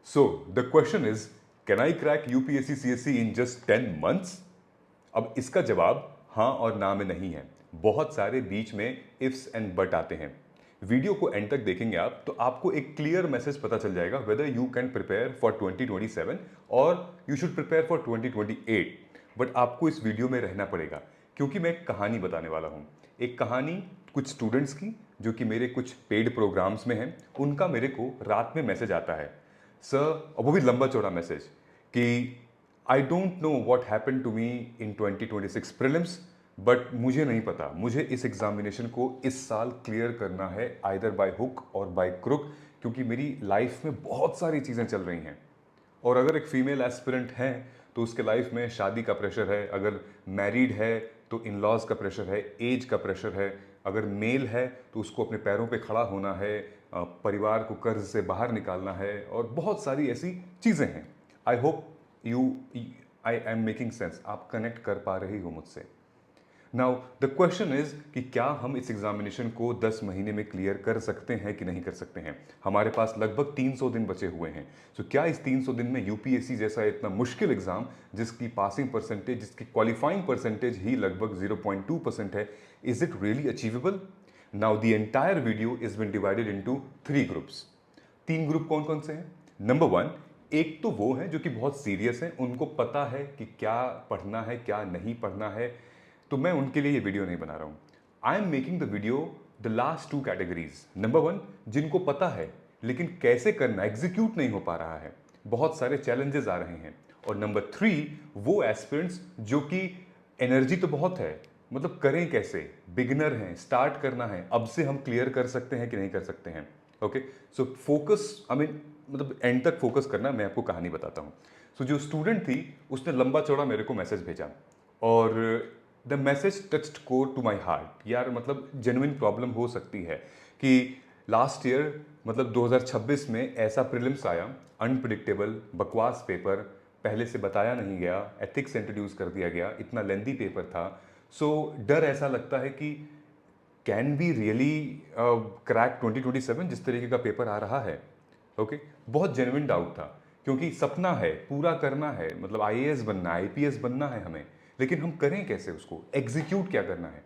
So the question is, can I crack UPSC CSC in just 10 months? अब इसका जवाब हाँ और ना में नहीं है। बहुत सारे बीच में इफ्स एंड बट आते हैं। वीडियो को एंड तक देखेंगे आप तो आपको एक क्लियर मैसेज पता चल जाएगा whether you can prepare for 2027 और you should prepare for 2028। But आपको इस वीडियो में रहना पड़ेगा क्योंकि मैं एक कहानी बताने वाला हूँ। एक कहानी कुछ स्टूडेंट्स की जो कि मेरे कुछ पेड प्रोग्राम्स में हैं, उनका मेरे को रात में मैसेज आता है सर, और वो भी लंबा चौड़ा मैसेज कि I don't know what happen to me in 2026 prelims, but मुझे नहीं पता, मुझे इस एग्जामिनेशन को इस साल क्लियर करना है आइदर बाय हुक और बाय क्रुक, क्योंकि मेरी लाइफ में बहुत सारी चीज़ें चल रही हैं। और अगर एक फीमेल एस्पिरेंट है तो उसके लाइफ में शादी का प्रेशर है, अगर मैरिड है तो इन लॉज का प्रेशर है, एज का प्रेशर है, अगर मेल है तो उसको अपने पैरों पे खड़ा होना है, परिवार को कर्ज से बाहर निकालना है, और बहुत सारी ऐसी चीज़ें हैं। I hope you I am making sense, आप कनेक्ट कर पा रही हो मुझसे। नाउ द क्वेश्चन इज कि क्या हम इस एग्जामिनेशन को 10 महीने में क्लियर कर सकते हैं कि नहीं कर सकते हैं। हमारे पास लगभग 300 दिन बचे हुए हैं। सो क्या इस 300 दिन में यूपीएससी जैसा इतना मुश्किल एग्जाम जिसकी पासिंग परसेंटेज, जिसकी क्वालिफाइंग परसेंटेज ही लगभग 0.2% है, is it really achievable? Now the entire video is been divided into 3 groups. 3 group कौन कौन से हैं? नंबर 1, एक तो वो हैं जो कि बहुत सीरियस हैं, उनको पता है कि क्या पढ़ना है क्या नहीं पढ़ना है, तो मैं उनके लिए ये वीडियो नहीं बना रहा हूं। I am making the video the last 2 categories. Number 1, जिनको पता है लेकिन कैसे करना, एग्जीक्यूट नहीं हो पा रहा है, बहुत सारे चैलेंजेस आ रहे हैं। और नंबर 3, वो एस्पिरेंट्स जो कि एनर्जी तो बहुत है, मतलब करें कैसे, बिगिनर हैं, स्टार्ट करना है, अब से हम क्लियर कर सकते हैं कि नहीं कर सकते हैं। Okay, so focus, I mean मतलब एंड तक फोकस करना। मैं आपको कहानी बताता हूँ। सो जो स्टूडेंट थी उसने लंबा चौड़ा मेरे को मैसेज भेजा और the message touched core to my heart. यार मतलब जेन्युइन प्रॉब्लम हो सकती है कि लास्ट ईयर मतलब 2026 में ऐसा प्रीलिम्स आया, अनप्रिडिक्टेबल, बकवास पेपर, पहले से बताया नहीं गया, एथिक्स इंट्रोड्यूस कर दिया गया, इतना लेंदी पेपर था। सो डर ऐसा लगता है कि कैन बी रियली क्रैक 2027 जिस तरीके का पेपर आ रहा है। ओके, बहुत जेन्युइन डाउट था क्योंकि सपना है, पूरा करना है, मतलब आईएएस बनना, आईपीएस बनना है हमें, लेकिन हम करें कैसे, उसको एग्जीक्यूट क्या करना है।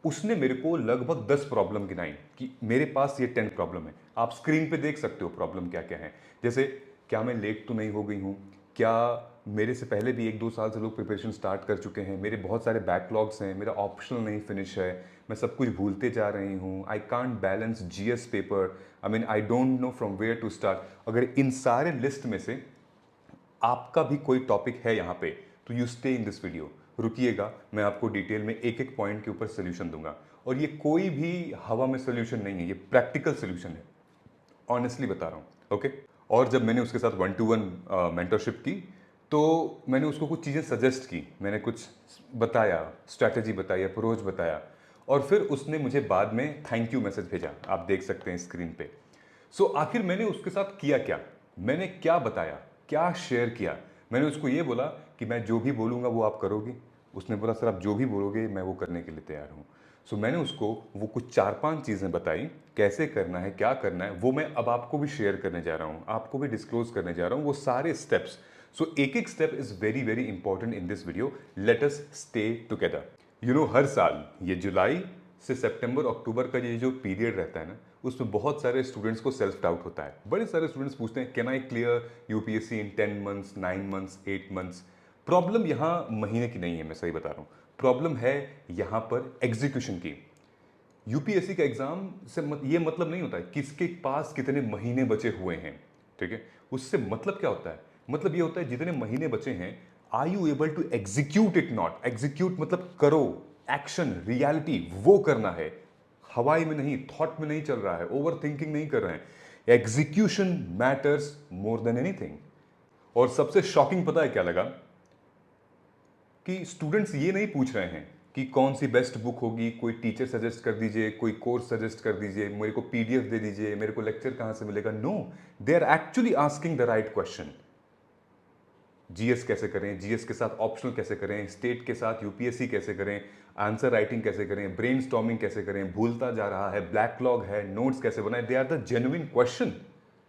उसने मेरे को लगभग 10 प्रॉब्लम गिनाई कि मेरे पास ये 10 प्रॉब्लम है। आप स्क्रीन पे देख सकते हो प्रॉब्लम क्या क्या है। जैसे क्या मैं लेट तो नहीं हो गई हूँ, क्या मेरे से पहले भी 1-2 साल से लोग प्रिपरेशन स्टार्ट कर चुके हैं, मेरे बहुत सारे बैकलॉग्स हैं, मेरा ऑप्शनल नहीं फिनिश है, मैं सब कुछ भूलते जा रही हूँ, I can't balance GS paper, I mean I don't know from where to start. अगर इन सारे लिस्ट में से आपका भी कोई टॉपिक है यहाँ पे तो you stay in this video, रुकिएगा, मैं आपको डिटेल में एक एक पॉइंट के ऊपर सोल्यूशन दूंगा। और ये कोई भी हवा में सोल्यूशन नहीं है, ये प्रैक्टिकल सोल्यूशन है, ऑनेस्टली बता रहा हूँ। ओके, और जब मैंने उसके साथ 1-to-1 मेंटरशिप की तो मैंने उसको कुछ चीज़ें सजेस्ट की, मैंने कुछ बताया, स्ट्रैटेजी बताई, अप्रोच बताया, और फिर उसने मुझे बाद में थैंक यू मैसेज भेजा, आप देख सकते हैं स्क्रीन पे। सो आखिर मैंने उसके साथ किया क्या, मैंने क्या बताया, क्या शेयर किया। मैंने उसको ये बोला कि मैं जो भी बोलूँगा वो आप करोगी। उसने बोला सर आप जो भी बोलोगे मैं वो करने के लिए तैयार हूँ। सो मैंने उसको वो कुछ 4-5 चीज़ें बताई, कैसे करना है, क्या करना है, वो मैं अब आपको भी शेयर करने जा रहा हूँ, आपको भी डिस्क्लोज करने जा रहा हूँ वो सारे स्टेप्स। सो एक एक step is very very important in this video. Let us stay together. हर साल ये जुलाई से सितंबर अक्टूबर का ये जो पीरियड रहता है ना, उसमें बहुत सारे स्टूडेंट्स को सेल्फ डाउट होता है। बड़े सारे स्टूडेंट्स पूछते हैं can I clear UPSC in 10 months, 9 months, 8 months. Problem यहाँ महीने की नहीं है, मैं सही बता रहा हूँ, प्रॉब्लम है यहाँ पर एग्जीक्यूशन की। यूपीएससी का एग्जाम से ये मतलब नहीं होता है किसके पास कितने महीने बचे हुए हैं, ठीक है। उससे मतलब क्या होता है, मतलब ये होता है जितने महीने बचे हैं, are you able to execute it, not execute मतलब करो, एक्शन, रियलिटी वो करना है, हवाई में नहीं, थॉट में नहीं चल रहा है, ओवर थिंकिंग नहीं कर रहे हैं। Execution matters more than anything. और सबसे शॉकिंग पता है क्या लगा, कि स्टूडेंट्स ये नहीं पूछ रहे हैं कि कौन सी बेस्ट बुक होगी, कोई टीचर सजेस्ट कर दीजिए, कोई कोर्स सजेस्ट कर दीजिए, मेरे को पीडीएफ दे दीजिए, मेरे को लेक्चर कहाँ से मिलेगा। No, they are actually asking the right question. GS कैसे करें, जीएस के साथ ऑप्शनल कैसे करें, स्टेट के साथ यूपीएससी कैसे करें, आंसर राइटिंग कैसे करें, ब्रेन कैसे करें, भूलता जा रहा है, बैकलॉग है, नोट्स कैसे बनाए, they are the genuine question.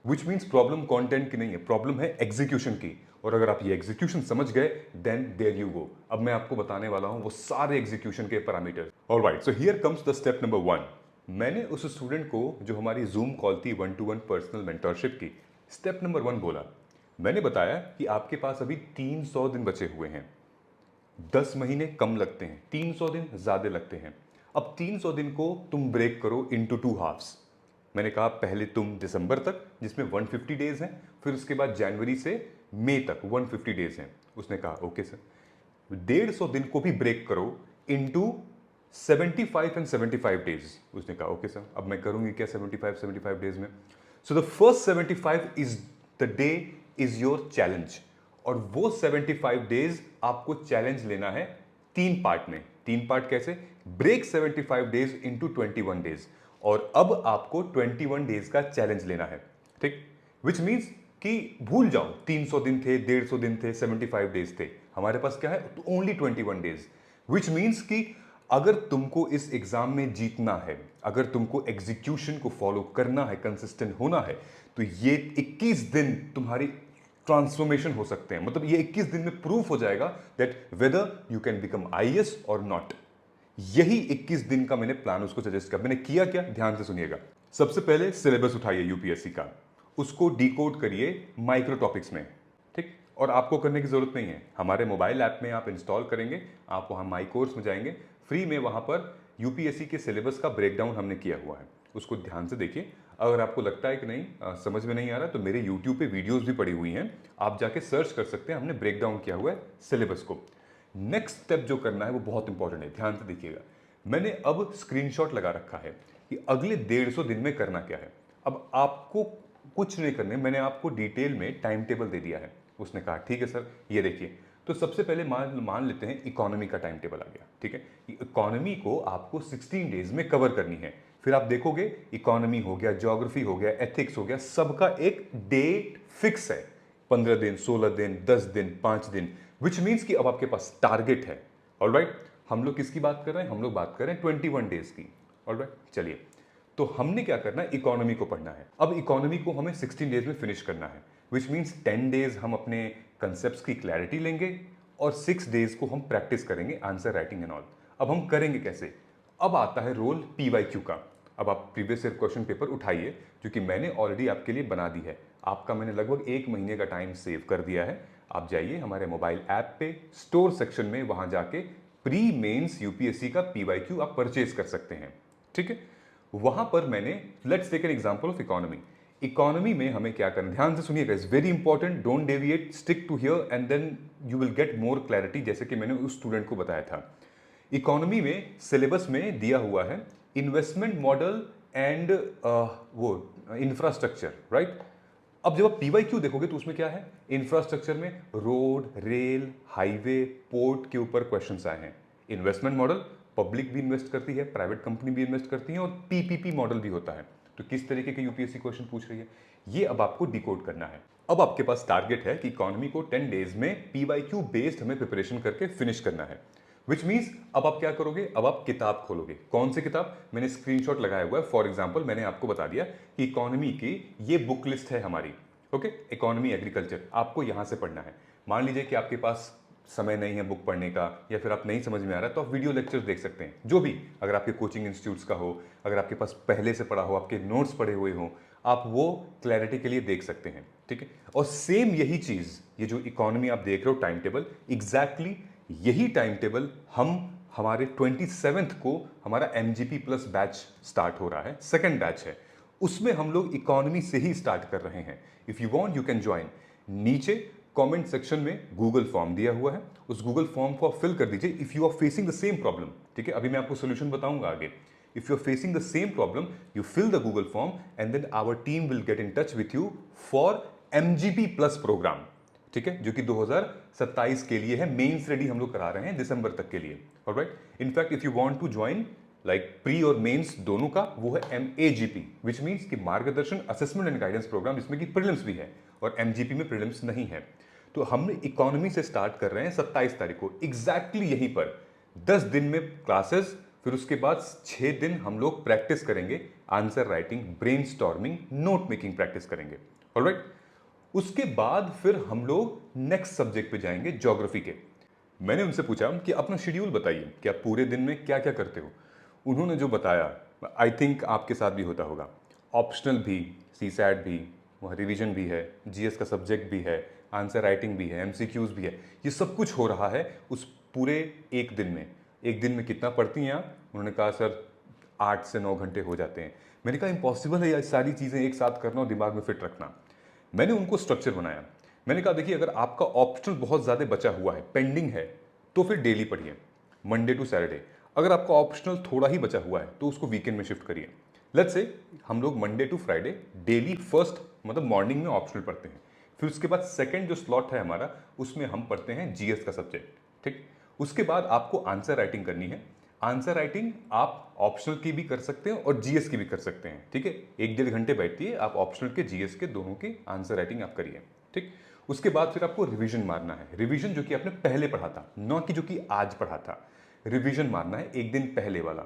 Which means problem content की नहीं है, प्रॉब्लम है एग्जीक्यूशन की। और अगर आप ये एग्जीक्यूशन समझ गए देन देयर यू गो। अब मैं आपको बताने वाला हूं वो सारे एग्जीक्यूशन के parameters. Alright, so here comes the step number 1। मैंने उस स्टूडेंट को जो हमारी जूम कॉल थी 1-to-1 पर्सनल मेंटरशिप की, स्टेप नंबर 1 बोला। मैंने बताया कि आपके पास अभी 300 दिन बचे हुए हैं। 10 महीने कम लगते हैं, 300 दिन ज्यादा लगते हैं। अब 300 दिन को तुम ब्रेक करो इनटू 2 हाफ्स। मैंने कहा पहले तुम दिसंबर तक जिसमें 150 डेज हैं, फिर उसके बाद जनवरी से मई तक 150 डेज हैं। उसने कहा ओके सर। 150 दिन को भी ब्रेक करो इनटू 75 एंड 75 डेज। उसने कहा ओके सर। अब मैं करूंगी क्या 75 डेज में? So the first 75 is the day is your challenge. और वो 75 डेज आपको चैलेंज लेना है 3 पार्ट में। 3 पार्ट कैसे? Break 75 days into 21 days. और अब आपको 21 डेज का चैलेंज लेना है, ठीक? विच मीन्स कि भूल जाओ 300 दिन थे, 150 दिन थे, 75 डेज थे। हमारे पास क्या है? Only 21 days. विच मीन्स कि अगर तुमको इस एग्जाम में जीतना है, अगर तुमको एग्जीक्यूशन को फॉलो करना है, कंसिस्टेंट होना है, तो ये 21 दिन तुम्हारी ट्रांसफॉर्मेशन हो सकते हैं। मतलब ये 21 दिन में प्रूफ हो जाएगा that whether you can become IAS और नॉट। यही 21 दिन का मैंने प्लान उसको सजेस्ट किया। मैंने किया क्या, ध्यान से सुनिएगा। सबसे पहले सिलेबस उठाइए यूपीएससी का, उसको डिकोड करिए माइक्रो टॉपिक्स में, ठीक? और आपको करने की जरूरत नहीं है, हमारे मोबाइल ऐप में आप इंस्टॉल करेंगे, आप वहां माई कोर्स में जाएंगे, फ्री में वहां पर यूपीएससी के सिलेबस का ब्रेकडाउन हमने किया हुआ है, उसको ध्यान से देखिए। अगर आपको लगता है कि नहीं समझ में नहीं आ रहा, तो मेरे यूट्यूब पे वीडियोस भी पड़ी हुई हैं, आप जाके सर्च कर सकते हैं, हमने ब्रेकडाउन किया हुआ है सिलेबस को। नेक्स्ट स्टेप जो करना है वो बहुत इंपॉर्टेंट है, ध्यान से देखिएगा। मैंने अब स्क्रीनशॉट लगा रखा है कि अगले 150 दिन में करना क्या है। अब आपको कुछ नहीं करने, मैंने आपको डिटेल में टाइम टेबल दे दिया है। उसने कहा ठीक है सर, ये देखिए। तो सबसे पहले मान लेते हैं इकोनॉमी का टाइम टेबल आ गया, ठीक है? इकोनॉमी को आपको 16 डेज में कवर करनी है। फिर आप देखोगे इकोनॉमी हो गया, ज्योग्राफी हो गया, एथिक्स हो गया, सबका एक डेट फिक्स है। 15 दिन, 16 दिन, 10 दिन, 5 दिन, विच मीन्स कि अब आपके पास टारगेट है। ऑलराइट, हम लोग किसकी बात कर रहे हैं? हम लोग बात कर रहे हैं 21 डेज की। ऑलराइट, चलिए। तो हमने क्या करना है? इकोनॉमी को पढ़ना है। अब इकोनॉमी को हमें 16 डेज में फिनिश करना है, विच मीन्स 10 डेज हम अपने कंसेप्ट की क्लैरिटी लेंगे और 6 डेज को हम प्रैक्टिस करेंगे आंसर राइटिंग एंड ऑल। अब हम करेंगे कैसे? अब आता है रोल पीवाईक्यू का। अब आप प्रीवियस ईयर क्वेश्चन पेपर उठाइए, जो कि मैंने ऑलरेडी आपके लिए बना दी है। आपका मैंने लगभग 1 महीने का टाइम सेव कर दिया है। आप जाइए हमारे मोबाइल ऐप पे, स्टोर सेक्शन में, वहां जाके प्री मेंस यूपीएससी का पीवाईक्यू आप परचेज कर सकते हैं, ठीक है? वहां पर मैंने, let's take an example of economy. Economy में हमें क्या करना, ध्यान से सुनिएगा, it's very important, don't deviate, stick to here and then you will get more clarity, जैसे कि मैंने उस स्टूडेंट को बताया था। इकोनॉमी में सिलेबस में दिया हुआ है इन्वेस्टमेंट मॉडल एंड वो इंफ्रास्ट्रक्चर, राइट? अब जब आप पीवाईक्यू देखोगे तो उसमें क्या है? इंफ्रास्ट्रक्चर में रोड, रेल, हाईवे, पोर्ट के ऊपर क्वेश्चंस आए हैं। इन्वेस्टमेंट मॉडल, पब्लिक भी इन्वेस्ट करती है, प्राइवेट कंपनी भी इन्वेस्ट करती है, और पीपीपी मॉडल भी होता है। तो किस तरीके के यूपीएससी क्वेश्चन पूछ रही है, ये अब आपको डिकोड करना है। अब आपके पास टारगेट है कि इकोनॉमी को 10 डेज में पीवाईक्यू बेस्ड हमें प्रिपरेशन करके फिनिश करना है। विच मीन्स अब आप क्या करोगे? अब आप किताब खोलोगे। कौन सी किताब? मैंने स्क्रीनशॉट लगाया हुआ है। फॉर एग्जांपल मैंने आपको बता दिया कि इकोनॉमी की ये बुक लिस्ट है हमारी, ओके? इकोनॉमी एग्रीकल्चर, आपको यहां से पढ़ना है। मान लीजिए कि आपके पास समय नहीं है बुक पढ़ने का, या फिर आप नहीं समझ में आ रहा, तो आप वीडियो लेक्चर्स देख सकते हैं, जो भी, अगर आपके कोचिंग इंस्टीट्यूट्स का हो, अगर आपके पास पहले से पढ़ा हो, आपके नोट्स पढ़े हुए हो, आप वो क्लैरिटी के लिए देख सकते हैं, ठीक है? और सेम यही चीज, ये जो इकोनॉमी आप देख रहे हो टाइम टेबल, एग्जैक्टली यही टाइम टेबल हम हमारे 27th को हमारा एमजीपी प्लस बैच स्टार्ट हो रहा है, सेकंड बैच है, उसमें हम लोग इकोनॉमी से ही स्टार्ट कर रहे हैं। If you want you can join. नीचे कमेंट सेक्शन में गूगल फॉर्म दिया हुआ है, उस गूगल फॉर्म को आप फिल कर दीजिए if you are facing the same problem, ठीक है? अभी मैं आपको सोल्यूशन बताऊंगा आगे। If you are facing the same problem, you fill the Google form and then our team will get in touch with you for MGP plus program, ठीक है? जो कि 2027 के लिए है, मेंस रेडी हम लोग करा रहे हैं दिसंबर तक के लिए। Alright, in fact if you want to join like pre और मेंस दोनों का, वो है MAGP, विच मीन्स कि मार्गदर्शन असेसमेंट एंड गाइडेंस प्रोग्राम, इसमें कि प्रीलिम्स भी है और MGP में प्रीलिम्स नहीं है। तो हमने इकोनॉमी से स्टार्ट कर रहे हैं 27 तारीख को, एग्जैक्टली यहीं पर 10 दिन में क्लासेस, फिर उसके बाद 6 दिन हम लोग प्रैक्टिस करेंगे answer writing, brainstorming, note making practice करेंगे। ऑलराइट, उसके बाद फिर हम लोग नेक्स्ट सब्जेक्ट पे जाएंगे, ज्योग्राफी के। मैंने उनसे पूछा कि अपना शेड्यूल बताइए कि आप पूरे दिन में क्या क्या करते हो। उन्होंने जो बताया, आई थिंक आपके साथ भी होता होगा, ऑप्शनल भी, सीसैट भी, वहाँ रिवीजन भी है, जीएस का सब्जेक्ट भी है, आंसर राइटिंग भी है, एमसीक्यूज भी है, ये सब कुछ हो रहा है उस पूरे एक दिन में। एक दिन में कितना पढ़ती हैं आप? उन्होंने कहा सर 8 से 9 घंटे हो जाते हैं। मैंने कहा इम्पॉसिबल है ये सारी चीज़ें एक साथ करना और दिमाग में फिट रखना। मैंने उनको स्ट्रक्चर बनाया। मैंने कहा देखिए, अगर आपका ऑप्शनल बहुत ज़्यादा बचा हुआ है, पेंडिंग है, तो फिर डेली पढ़िए, मंडे टू सैटरडे। अगर आपका ऑप्शनल थोड़ा ही बचा हुआ है तो उसको वीकेंड में शिफ्ट करिए। लेट्स से हम लोग Monday to Friday daily first मतलब मॉर्निंग में ऑप्शनल पढ़ते हैं, फिर उसके बाद सेकंड जो स्लॉट है हमारा, उसमें हम पढ़ते हैं जीएस का सब्जेक्ट। ठीक, उसके बाद आपको आंसर राइटिंग करनी है। आंसर राइटिंग आप ऑप्शनल की भी कर सकते हैं और जीएस की भी कर सकते हैं। ठीक है, 1-1.5 घंटे बैठिए, आप ऑप्शनल के, जीएस के, दोनों के आंसर राइटिंग आप करिए। ठीक, उसके बाद फिर आपको रिवीजन मारना है। रिवीजन जो कि आपने पहले पढ़ा था, न कि जो कि आज पढ़ा था। रिवीजन मारना है एक दिन पहले वाला।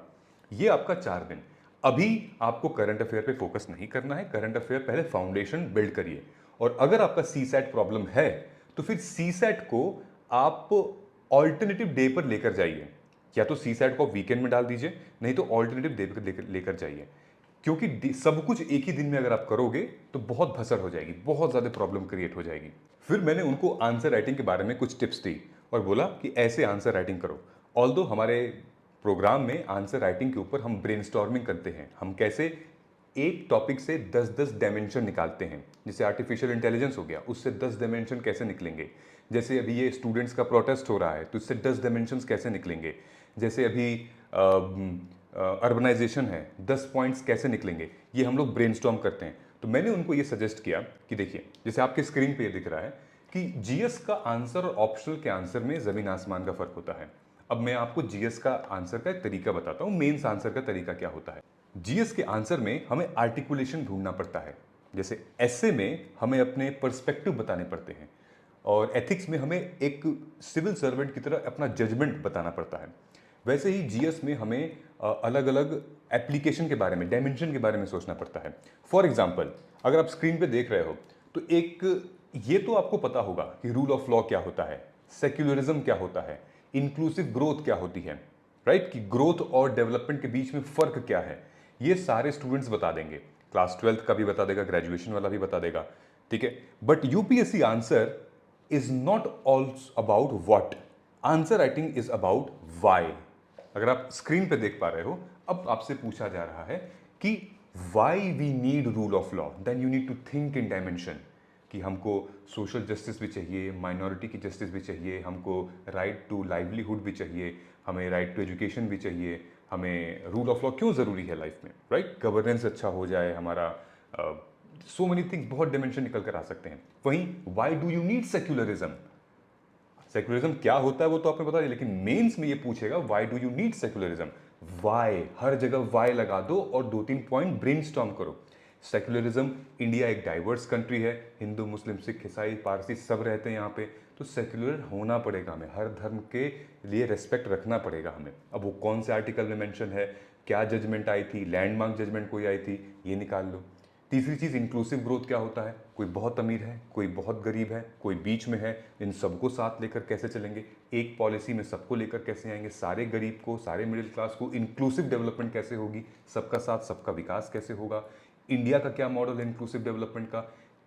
ये आपका 4 दिन। अभी आपको करंट अफेयर पे फोकस नहीं करना है। करंट अफेयर पहले फाउंडेशन बिल्ड करिए। और अगर आपका सीसैट प्रॉब्लम है तो फिर सीसैट को आप ऑल्टरनेटिव डे पर लेकर जाइए। या तो सीसैट को वीकेंड में डाल दीजिए, नहीं तो ऑल्टरनेटिव डे पर लेकर जाइए। क्योंकि सब कुछ एक ही दिन में अगर आप करोगे तो बहुत भसड़ हो जाएगी, बहुत ज़्यादा प्रॉब्लम क्रिएट हो जाएगी। फिर मैंने उनको आंसर राइटिंग के बारे में कुछ टिप्स दी और बोला कि ऐसे आंसर राइटिंग करो। ऑल्दो हमारे प्रोग्राम में आंसर राइटिंग के ऊपर हम ब्रेनस्टॉर्मिंग करते हैं, हम कैसे एक टॉपिक से 10-10 डायमेंशन निकालते हैं। जैसे आर्टिफिशियल इंटेलिजेंस हो गया, उससे 10 डायमेंशन कैसे निकलेंगे। जैसे अभी ये स्टूडेंट्स का प्रोटेस्ट हो रहा है तो इससे 10 डायमेंशन कैसे निकलेंगे। जैसे अभी अर्बनाइजेशन है, 10 पॉइंट्स कैसे निकलेंगे, ये हम लोग ब्रेनस्टॉर्म करते हैं। तो मैंने उनको ये सजेस्ट किया कि देखिए, जैसे आपके स्क्रीन पे ये दिख रहा है कि जीएस का आंसर और ऑप्शनल के आंसर में ज़मीन आसमान का फर्क होता है। अब मैं आपको जीएस का आंसर का एक तरीका बताता हूँ, मेंस आंसर का तरीका क्या होता है। जीएस के आंसर में हमें आर्टिकुलेशन ढूंढना पड़ता है। जैसे एसे में हमें अपने पर्सपेक्टिव बताने पड़ते हैं, और एथिक्स में हमें एक सिविल सर्वेंट की तरह अपना जजमेंट बताना पड़ता है। वैसे ही जीएस में हमें अलग अलग एप्लीकेशन के बारे में, डायमेंशन के बारे में सोचना पड़ता है। फॉर एग्जाम्पल, अगर आप स्क्रीन पे देख रहे हो तो एक ये तो आपको पता होगा कि रूल ऑफ लॉ क्या होता है, सेक्युलरिज्म क्या होता है, इंक्लूसिव ग्रोथ क्या होती है, राइट, कि ग्रोथ और डेवलपमेंट के बीच में फर्क क्या है। ये सारे स्टूडेंट्स बता देंगे, क्लास 12th का भी बता देगा, ग्रेजुएशन वाला भी बता देगा। ठीक है, but UPSC answer is not all about what, answer writing is about why. अगर आप स्क्रीन पे देख पा रहे हो, अब आपसे पूछा जा रहा है कि why we need rule of law, then you need to think in dimension, कि हमको सोशल जस्टिस भी चाहिए, माइनॉरिटी की जस्टिस भी चाहिए, हमको राइट टू लाइवलीहुड भी चाहिए, हमें राइट टू एजुकेशन भी चाहिए, हमें रूल ऑफ लॉ क्यों ज़रूरी है लाइफ में, राइट, गवर्नेंस अच्छा हो जाए हमारा, सो मेनी थिंग्स, बहुत डायमेंशन निकल कर आ सकते हैं। वहीं why do you need secularism, secularism क्या होता है वो तो आपने बता दिया, लेकिन मेंस में ये पूछेगा why do you need secularism. Why, हर जगह व्हाई लगा दो और 2-3 पॉइंट ब्रेनस्टॉर्म करो। सेक्युलरिज्म, इंडिया एक डाइवर्स कंट्री है, हिंदू, मुस्लिम, सिख, ईसाई, पारसी सब रहते हैं यहाँ पे, तो सेक्युलर होना पड़ेगा हमें, हर धर्म के लिए रेस्पेक्ट रखना पड़ेगा हमें। अब वो कौन से आर्टिकल में मेंशन है, क्या जजमेंट आई थी, लैंडमार्क जजमेंट कोई आई थी, ये निकाल लो। तीसरी चीज़, इंक्लूसिव ग्रोथ क्या होता है, कोई बहुत अमीर है, कोई बहुत गरीब है, कोई बीच में है, इन सबको साथ लेकर कैसे चलेंगे, एक पॉलिसी में सबको लेकर कैसे आएंगे, सारे गरीब को, सारे मिडिल क्लास को, इंक्लूसिव डेवलपमेंट कैसे होगी, सबका साथ सबका विकास कैसे होगा, इंडिया का क्या मॉडल है इंक्लूसिव डेवलपमेंट का,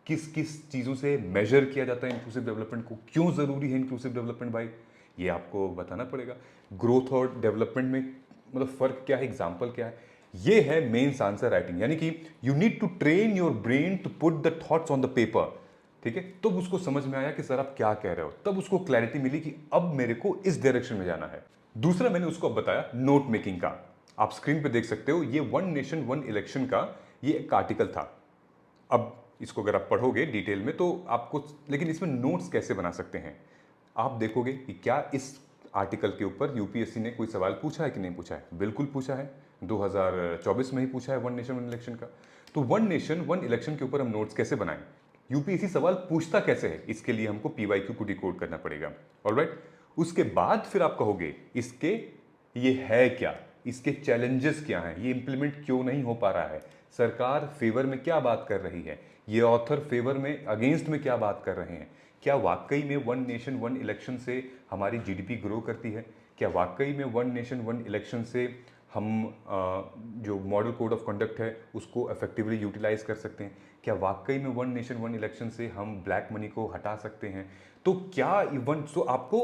किस किस चीज़ों से मेजर किया जाता है इंक्लूसिव डेवलपमेंट को, क्यों ज़रूरी है इंक्लूसिव डेवलपमेंट भाई, ये आपको बताना पड़ेगा। ग्रोथ और डेवलपमेंट में मतलब फ़र्क क्या है, एग्जाम्पल क्या है, ये है मेंस आंसर राइटिंग। यानी कि you need to train your brain to put the thoughts on the paper. ठीक है, तब उसको समझ में आया कि सर आप क्या कह रहे हो, तब उसको क्लैरिटी मिली कि अब मेरे को इस डायरेक्शन में जाना है। दूसरा मैंने उसको अब बताया नोट मेकिंग का। आप स्क्रीन पे देख सकते हो, ये वन नेशन वन इलेक्शन का ये एक आर्टिकल था। अब इसको अगर आप पढ़ोगे डिटेल में तो आपको, लेकिन इसमें नोट्स कैसे बना सकते हैं आप देखोगे कि क्या इस आर्टिकल के ऊपर यूपीएससी ने कोई सवाल पूछा है कि नहीं पूछा है। बिल्कुल पूछा है, 2024 में ही पूछा है वन नेशन वन इलेक्शन का। तो वन नेशन वन इलेक्शन के ऊपर हम नोट्स कैसे बनाएं, यूपीएससी सवाल पूछता कैसे है, इसके लिए हमको पीवाईक्यू को डिकोड करना पड़ेगा। ऑलराइट, उसके बाद फिर आप कहोगे इसके ये है क्या, इसके चैलेंजेस क्या हैं, ये इम्प्लीमेंट क्यों नहीं हो पा रहा है, सरकार फेवर में क्या बात कर रही है, ये ऑथर फेवर में अगेंस्ट में क्या बात कर रहे हैं, क्या वाकई में वन नेशन वन इलेक्शन से हमारी जीडीपी ग्रो करती है, क्या वाकई में वन नेशन वन इलेक्शन से हम जो मॉडल कोड ऑफ कंडक्ट है उसको इफेक्टिवली यूटिलाइज कर सकते हैं, क्या वाकई में वन नेशन वन इलेक्शन से हम ब्लैक मनी को हटा सकते हैं। तो क्या इवन सो आपको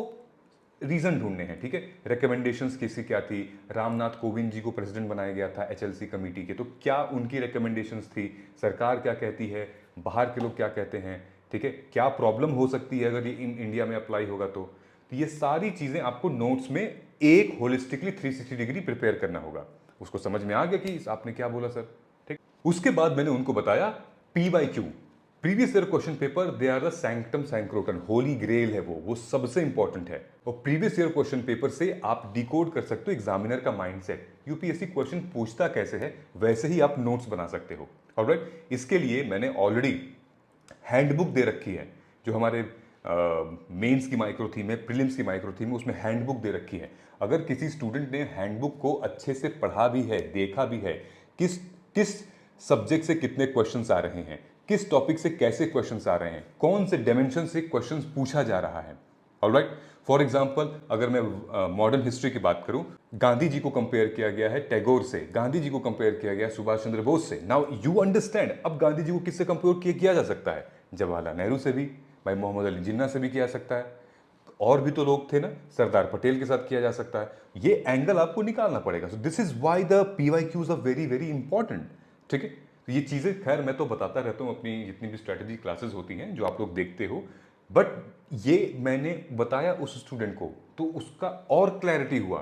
रीजन ढूंढने हैं, ठीक है। रिकमेंडेशंस किसी क्या थी, रामनाथ कोविंद जी को प्रेसिडेंट बनाया गया था एचएलसी कमेटी के, तो क्या उनकी रिकमेंडेशंस थी, सरकार क्या कहती है, बाहर के लोग क्या कहते हैं, ठीक है, क्या प्रॉब्लम हो सकती है अगर ये इन इंडिया में अप्लाई होगा तो ये सारी चीजें आपको नोट्स में एक होलिस्टिकली 360 डिग्री प्रिपेयर करना होगा। उसको समझ में आ गया कि आपने क्या बोला सर, ठीक। उसके बाद मैंने उनको बताया PYQ, previous year question paper, they are the sanctum sanctorum, holy grail है वो सबसे इंपॉर्टेंट है। और प्रीवियस ईयर क्वेश्चन पेपर से आप डिकोड कर सकते हो एग्जामिनर का माइंडसेट, यूपीएससी क्वेश्चन पूछता कैसे है वैसे ही आप नोट्स बना सकते हो। ऑलराइट, इसके लिए मैंने ऑलरेडी हैंडबुक दे रखी है, जो हमारे मेंस की माइक्रो थीम है, प्रीलिम्स की माइक्रो थीम है, उसमें हैंडबुक दे रखी है। अगर किसी स्टूडेंट ने हैंडबुक को अच्छे से पढ़ा भी है, देखा भी है, किस किस सब्जेक्ट से कितने क्वेश्चंस आ रहे हैं, किस टॉपिक से कैसे क्वेश्चंस आ रहे हैं, कौन से डायमेंशन से क्वेश्चंस पूछा जा रहा है। ऑलराइट, फॉर एग्जाम्पल अगर मैं मॉडर्न हिस्ट्री की बात करूं, गांधी जी को कंपेयर किया गया है टैगोर से, गांधी जी को कंपेयर किया गया सुभाष चंद्र बोस से। नाउ यू अंडरस्टैंड, अब गांधी जी को किससे कंपेयर किया जा सकता है, जवाहरलाल नेहरू से भी, भाई मोहम्मद अली जिन्ना से भी किया जा सकता है, और भी तो लोग थे ना, सरदार पटेल के साथ किया जा सकता है। ये एंगल आपको निकालना पड़ेगा। So this is why the PYQs are very very important, ठीक है। तो ये चीज़ें खैर मैं तो बताता रहता हूँ अपनी जितनी भी स्ट्रैटेजी क्लासेस होती हैं जो आप लोग देखते हो, बट ये मैंने बताया उस स्टूडेंट को तो उसका और क्लैरिटी हुआ,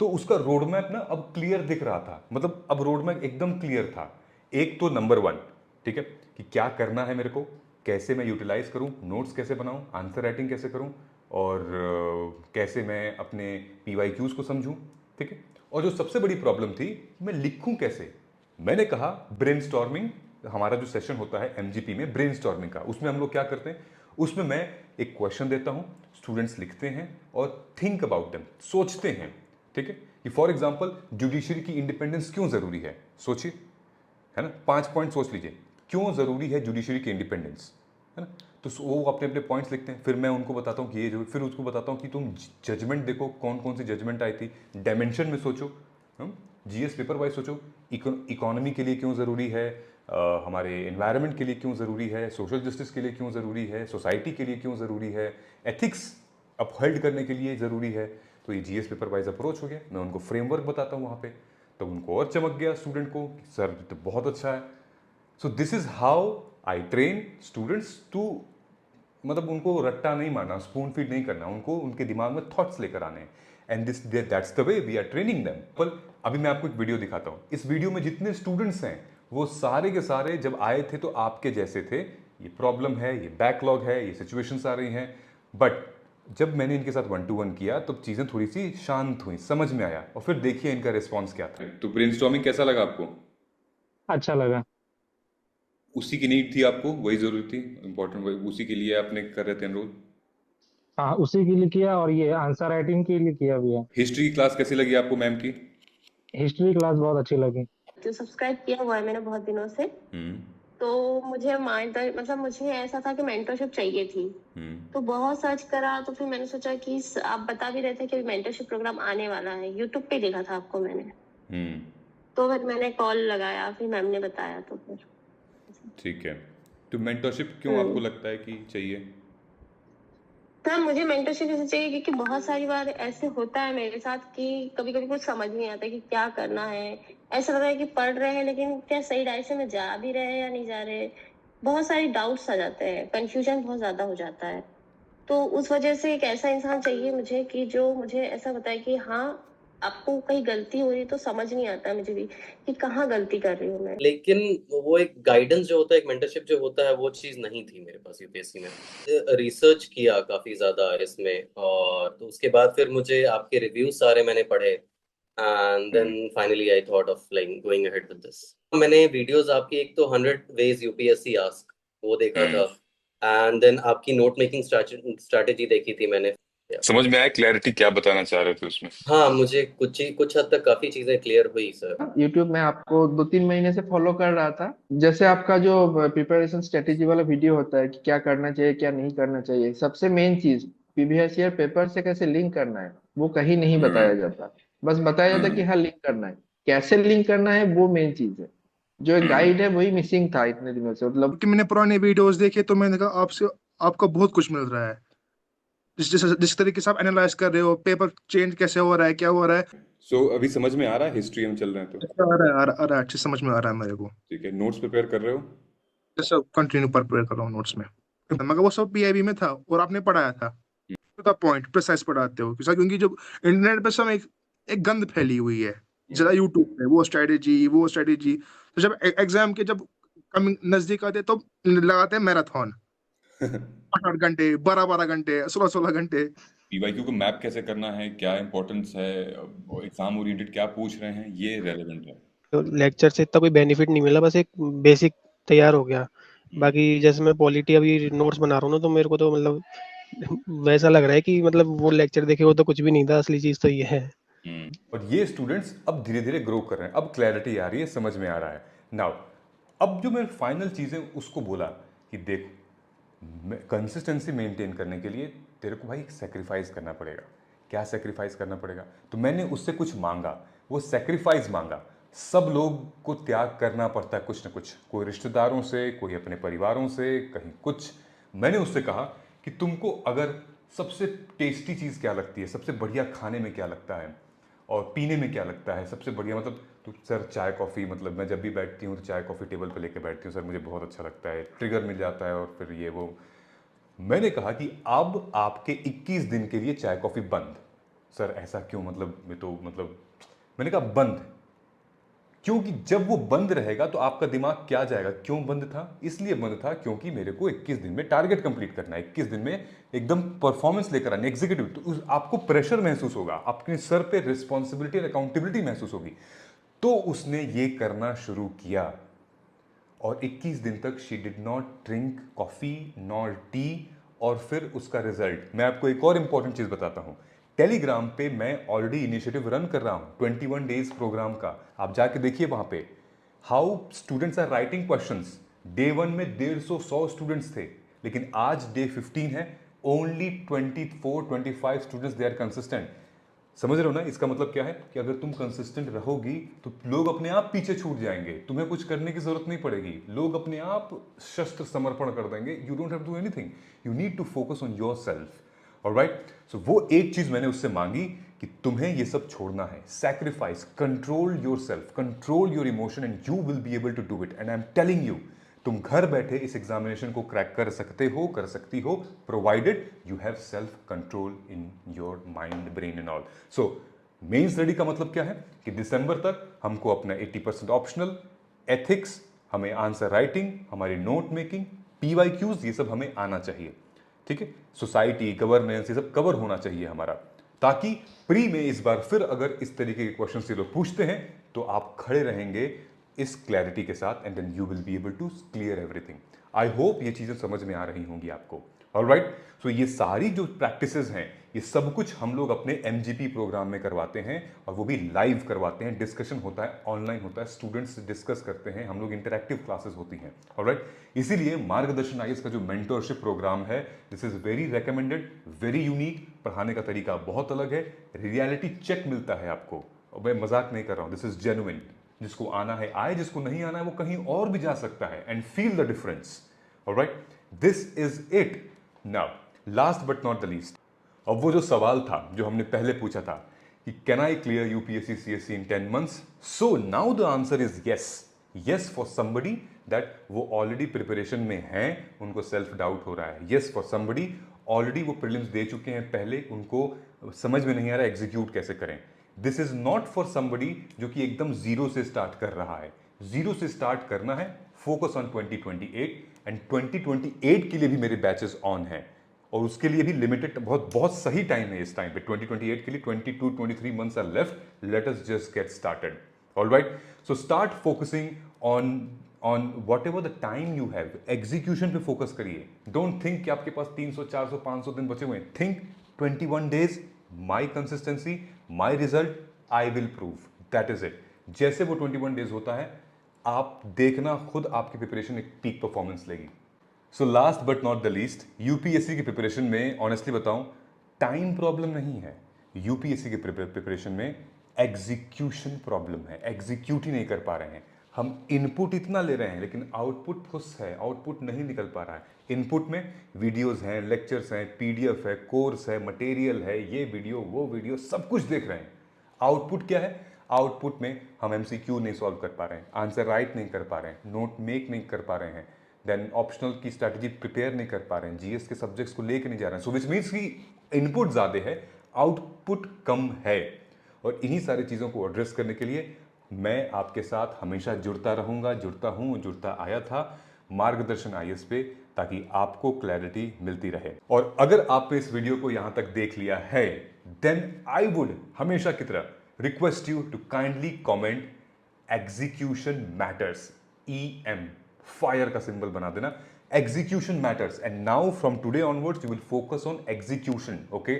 तो उसका रोड मैप ना अब क्लियर दिख रहा था, मतलब अब रोड मैप एकदम क्लियर था। एक तो नंबर 1, ठीक है, कि क्या करना है मेरे को, कैसे मैं यूटिलाइज करूं, नोट्स कैसे बनाऊं, आंसर राइटिंग कैसे करूं, और कैसे मैं अपने PYQs को समझूं, ठीक है। और जो सबसे बड़ी प्रॉब्लम थी, मैं लिखूं कैसे, मैंने कहा ब्रेनस्टॉर्मिंग, हमारा जो सेशन होता है MGP में ब्रेनस्टॉर्मिंग का, उसमें हम लोग क्या करते हैं, उसमें मैं एक क्वेश्चन देता हूं, स्टूडेंट्स लिखते हैं और थिंक अबाउट देम, सोचते हैं, ठीक है, कि फॉर एग्जांपल जुडिशरी की इंडिपेंडेंस क्यों जरूरी है, सोचिए, है ना, 5 पॉइंट सोच लीजिए, क्यों जरूरी है जुडिशरी की इंडिपेंडेंस, है ना। तो वो अपने अपने पॉइंट्स लिखते हैं, फिर मैं उनको बताता हूँ कि ये जो, फिर उसको बताता हूँ कि तुम जजमेंट देखो, कौन कौन सी जजमेंट आई थी, डायमेंशन में सोचो, GS पेपर वाइज सोचो, इकोनॉमी के लिए क्यों ज़रूरी है, हमारे एनवायरनमेंट के लिए क्यों ज़रूरी है, सोशल जस्टिस के लिए क्यों ज़रूरी है, सोसाइटी के लिए क्यों ज़रूरी है, एथिक्स अपहोल्ड करने के लिए ज़रूरी है। तो ये GS पेपर वाइज अप्रोच हो गया, मैं उनको फ्रेमवर्क बताता हूँ वहाँ पे, तो उनको और चमक गया स्टूडेंट को, सर तो बहुत अच्छा है। So this is how I train students to, मतलब उनको रट्टा नहीं मारना, स्पून फीड नहीं करना, उनको उनके दिमाग में थॉट्स लेकर आने, and this that's the way we are training them. पर अभी मैं आपको एक वीडियो दिखाता हूँ, इस वीडियो में जितने स्टूडेंट्स हैं वो सारे के सारे जब आए थे तो आपके जैसे थे, ये प्रॉब्लम है, ये बैकलॉग है, ये सिचुएशंस आ रही हैं, बट जब मैंने इनके साथ 1-to-1 किया तो चीज़ें थोड़ी सी शांत हुई, समझ में आया, और फिर देखिए इनका रिस्पॉन्स क्या था। तो ब्रेनस्टॉर्मिंग कैसा लगा आपको? अच्छा लगा। उसी की नीड थी आपको, वही जरूरी थी, इंपॉर्टेंट, वही उसी के लिए आपने कर रहे थे एनरोल। हाँ, उसी के लिए किया और ये आंसर राइटिंग के लिए किया भी है। हिस्ट्री की क्लास कैसी लगी आपको मैम की? हिस्ट्री क्लास बहुत अच्छी लगी। तो सब्सक्राइब किया हुआ है मैंने बहुत दिनों से। तो मुझे मतलब मुझे ऐसा था कि मेंटरशिप चाहिए थी। तो बहुत सर्च करा, तो फिर मैंने सोचा कि आप बता भी रहे थे कि मेंटरशिप प्रोग्राम आने वाला है, यूट्यूब पे देखा था आपको मैंने। तो फिर मैंने कॉल लगाया, फिर मैम ने बताया, तो फिर ठीक है, तो मेंटरशिप क्यों आपको लगता है कि चाहिए? तो मुझे मेंटरशिप इसलिए चाहिए क्योंकि बहुत सारी बार ऐसे होता है मेरे साथ कि कभी कभी कुछ समझ नहीं आता कि क्या करना है। ऐसा लगता है कि पढ़ रहे हैं लेकिन क्या सही डायरेक्शन में जा भी रहे हैं या नहीं जा रहे। बहुत सारी डाउट्स आ जाते हैं, कंफ्यूजन बहुत ज्यादा हो जाता है। तो उस वजह से एक ऐसा इंसान चाहिए मुझे कि जो मुझे ऐसा बताए कि हाँ, आपको कहीं गलती हो रही है, तो समझ नहीं आता मुझे भी कि कहाँ गलती कर रही हूँ मैं। लेकिन वो एक गाइडेंस जो होता है, एक मेंटरशिप जो होता है, वो चीज़ नहीं थी मेरे पास यूपीएससी में। रिसर्च किया काफ़ी ज़्यादा इसमें, और तो उसके बाद फिर मुझे आपके रिव्यूज सारे मैंने पढ़े, and then finally I thought of like going ahead with this. मैंने वीडियोस आपकी, एक तो 100 वेज यूपीएससी आस्क, वो देखा था, एंड देन आपकी नोट मेकिंग स्ट्रैटेजी देखी थी मैंने। समझ में आया क्लैरिटी क्या बताना चाह रहे थे उसमें? हाँ, मुझे कुछ हद तक काफी चीजें क्लियर हुई सर। यूट्यूब में आपको 2-3 महीने से फॉलो कर रहा था। जैसे आपका जो प्रिपरेशन स्ट्रेटेजी वाला वीडियो होता है कि क्या करना चाहिए क्या नहीं करना चाहिए, सबसे मेन चीज प्रीवियस ईयर पेपर से कैसे लिंक करना है वो कहीं नहीं बताया जाता। बस बताया जाता कि हाँ लिंक करना है, कैसे लिंक करना है वो मेन चीज है। जो एक गाइड है वही मिसिंग था इतने दिनों से, मतलब। क्योंकि मैंने पुराने वीडियोस देखे तो मैंने कहा आपसे आपको बहुत कुछ मिल रहा है। जिस तरीके से आप एनालाइज कर रहे हो, पेपर चेंज कैसे हो रहा है, क्या हो रहा है। सो अभी समझ में आ रहा है, हिस्ट्री हम चल रहे हैं तो आ रहा है, अच्छे समझ में आ रहा है मेरे को। ठीक है। नोट्स प्रिपेयर कर रहे हो? जैसे कंटिन्यू पर प्रिपेयर कर रहा हूँ नोट्स में, मगर वो सब पीआईबी में था और आपने पढ़ाया था टू द पॉइंट प्रिसाइज पढ़ाते हो क्योंकि जब इंटरनेट पे सब एक गंद फैली हुई है जरा यूट्यूब पे, वो स्ट्रेटेजी। तो जब एग्जाम के जब कम नजदीक आते तो लगाते हैं मैराथन, 8-8 घंटे, 12-12 घंटे, 16-16 घंटे। पीवाईक्यू को मैप कैसे करना है, क्या इंपॉर्टेंस है, एग्जाम ओरिएंटेड क्या पूछ रहे हैं, ये रेलेवेंट है। तो लेक्चर से इतना कोई बेनिफिट नहीं मिला, बस एक बेसिक तैयार हो गया। बाकी जैसे मैं पॉलिटी अभी नोट्स बना रहा हूँ ना, तो मेरे को तो मतलब वैसा लग रहा है कि मतलब वो लेक्चर देखे वो तो कुछ भी नहीं था, असली चीज तो ये है। और ये स्टूडेंट्स अब धीरे धीरे ग्रो कर रहे हैं, अब क्लैरिटी आ रही है, समझ में आ रहा है। नाउ अब जो मैं फाइनल चीज़ें उसको बोला कि देख, कंसिस्टेंसी मेंटेन करने के लिए तेरे को भाई सेक्रीफाइस करना पड़ेगा। क्या सेक्रीफाइस करना पड़ेगा? तो मैंने उससे कुछ मांगा, वो सेक्रीफाइस मांगा। सब लोग को त्याग करना पड़ता है कुछ ना कुछ, कोई रिश्तेदारों से, कोई अपने परिवारों से, कहीं कुछ। मैंने उससे कहा कि तुमको अगर सबसे टेस्टी चीज़ क्या लगती है, सबसे बढ़िया खाने में क्या लगता है और पीने में क्या लगता है सबसे बढ़िया, मतलब तो सर चाय कॉफ़ी, मतलब मैं जब भी बैठती हूँ तो चाय कॉफ़ी टेबल पे लेके बैठती हूँ सर, मुझे बहुत अच्छा लगता है, ट्रिगर मिल जाता है और फिर ये वो। मैंने कहा कि अब आपके 21 दिन के लिए चाय कॉफ़ी बंद। सर ऐसा क्यों, मतलब मैं तो मतलब, मैंने कहा बंद, क्योंकि जब वो बंद रहेगा तो आपका दिमाग क्या जाएगा। क्यों बंद था? इसलिए बंद था क्योंकि मेरे को 21 दिन में टारगेट कंप्लीट करना है, 21 दिन में एकदम परफॉर्मेंस लेकर आना, एग्जीक्यूटिव। तो आपको प्रेशर महसूस होगा, आपके सर पे रिस्पॉन्सिबिलिटी और अकाउंटेबिलिटी महसूस होगी। तो उसने ये करना शुरू किया और 21 दिन तक she did not drink coffee nor T. और फिर उसका रिजल्ट, मैं आपको एक और इंपॉर्टेंट चीज़ बताता हूँ। टेलीग्राम पे मैं ऑलरेडी इनिशिएटिव रन कर रहा हूँ 21 डेज प्रोग्राम का, आप जाके देखिए वहाँ पे how students are writing questions. Day 1 में 150-100 स्टूडेंट्स थे, लेकिन आज डे 15 है, only 24-25 students they are consistent. समझ रहे हो ना? इसका मतलब क्या है कि अगर तुम कंसिस्टेंट रहोगी तो लोग अपने आप पीछे छूट जाएंगे, तुम्हें कुछ करने की जरूरत नहीं पड़ेगी, लोग अपने आप शस्त्र समर्पण कर देंगे। You don't have to do anything, you need to focus on yourself. Alright, so वो एक चीज मैंने उससे मांगी कि तुम्हें ये सब छोड़ना है, sacrifice, control yourself, control your emotion and you will be able to do it. And I am telling you, तुम घर बैठे इस एग्जामिनेशन को क्रैक कर सकते हो, कर सकती हो, provided you have self control in your mind, brain and all. So main study का मतलब क्या है कि दिसंबर तक हमको अपना 80% ऑप्शनल, एथिक्स, हमें आंसर राइटिंग, हमारी नोट मेकिंग, पीवाईक्यूज, ये सब हमें आना चाहिए। ठीक है, सोसाइटी, गवर्नेंस, ये सब कवर होना चाहिए हमारा, ताकि प्री में इस बार फिर अगर इस तरीके के क्वेश्चन से लोग पूछते हैं तो आप खड़े रहेंगे इस क्लैरिटी के साथ, and then you will be able to clear everything. I hope ये चीजें समझ में आ रही होंगी आपको। ऑलराइट, सो ये सारी जो प्रैक्टिसेस हैं, ये सब कुछ हम लोग अपने एमजीपी प्रोग्राम में करवाते हैं, और वो भी लाइव करवाते हैं, डिस्कशन होता है, ऑनलाइन होता है, स्टूडेंट्स डिस्कस करते हैं, हम लोग इंटरैक्टिव क्लासेस होती हैं। ऑलराइट, इसीलिए मार्गदर्शन आईएएस का जो मेंटरशिप प्रोग्राम है, this is very recommended, very unique, पढ़ाने का तरीका बहुत अलग है, रियलिटी चेक मिलता है आपको, और मैं मजाक नहीं कर रहा हूं, दिस इज जेन्युइन। जिसको आना है आए, जिसको नहीं आना है वो कहीं और भी जा सकता है, and feel the difference. Alright, this is it. Now last but not the least, अब वो जो सवाल था जो हमने पहले पूछा था कि can I clear UPSC CSC in 10 months, so now the answer is yes. Yes for somebody that वो ऑलरेडी प्रिपरेशन में हैं, उनको सेल्फ डाउट हो रहा है। यस फॉर समबडी ऑलरेडी वो प्रीलिम्स दे चुके हैं पहले, उनको समझ में नहीं आ रहा एग्जीक्यूट कैसे करें। This is not for somebody जो कि एकदम जीरो से स्टार्ट कर रहा है। जीरो से स्टार्ट करना है, फोकस ऑन 2028, एंड 2028 के लिए भी मेरे बैचेस ऑन हैं, और उसके लिए भी लिमिटेड, बहुत बहुत सही टाइम है इस टाइम पे। 2028 के लिए 22-23 months are left, let us just get started. Alright, so start focusing on whatever the time you have, execution पे फोकस करिए। डोंट थिंक कि आपके पास 300, 400, 500 दिन बचे हुए हैं, think 21 days, my consistency, my result, I will prove. That is it. जैसे वो 21 डेज होता है, आप देखना खुद आपकी प्रिपरेशन एक पीक परफॉर्मेंस लेगी. So last but not the least, UPSC की प्रिपरेशन में ऑनेस्टली बताऊं, टाइम प्रॉब्लम नहीं है. यूपीएससी के प्रिपरेशन में एग्जीक्यूशन प्रॉब्लम है. एग्जीक्यूट ही नहीं कर पा रहे हैं. हम इनपुट इतना ले रहे हैं लेकिन आउटपुट फुस है, आउटपुट नहीं निकल पा रहा है. इनपुट में वीडियोस हैं, लेक्चर्स हैं, पीडीएफ है, कोर्स है, मटेरियल है, ये वीडियो वो वीडियो सब कुछ देख रहे हैं. आउटपुट क्या है? आउटपुट में हम एमसीक्यू नहीं सॉल्व कर पा रहे हैं, आंसर राइट नहीं कर पा रहे हैं, नोट मेक नहीं कर पा रहे हैं, देन ऑप्शनल की स्ट्रैटेजी प्रिपेयर नहीं कर पा रहे हैं, जीएस के सब्जेक्ट्स को लेकर नहीं जा रहे हैं. सो विच मीन्स कि इनपुट ज़्यादा है, आउटपुट कम है. और इन्हीं सारी चीज़ों को एड्रेस करने के लिए मैं आपके साथ हमेशा जुड़ता रहूँगा, जुड़ता हूँ, जुड़ता आया था मार्गदर्शन आईएएस पे, ताकि आपको क्लैरिटी मिलती रहे. और अगर आपने इस वीडियो को यहाँ तक देख लिया है, देन आई वुड हमेशा की तरह request you to kindly comment execution matters, EM, fire का सिंबल बना देना. Execution matters and now from today onwards you will focus on execution. Okay,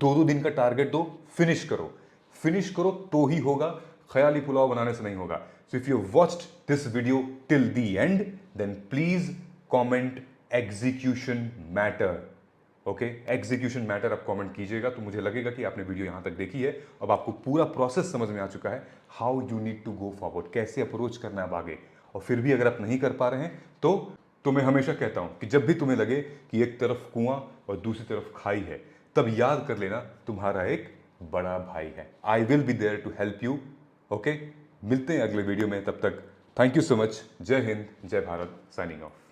2 दिन का टारगेट दो, फिनिश करो तो ही होगा, ख्याली पुलाव बनाने से नहीं होगा. So if you watched this video till the end, then please comment execution matter. Okay, execution matter आप कमेंट कीजिएगा तो मुझे लगेगा कि आपने वीडियो यहाँ तक देखी है. अब आपको पूरा प्रोसेस समझ में आ चुका है, how you need to go forward, कैसे अप्रोच करना है अब आगे. और फिर भी अगर आप नहीं कर पा रहे हैं तो मैं हमेशा कहता हूँ कि जब भी तुम्हें लगे कि एक तरफ कुआं और दूसरी तरफ खाई है, तब याद कर लेना तुम्हारा एक बड़ा भाई है. I will be there to help you. Okay, मिलते हैं अगले वीडियो में. तब तक थैंक यू सो मच. जय हिंद, जय भारत. Signing off.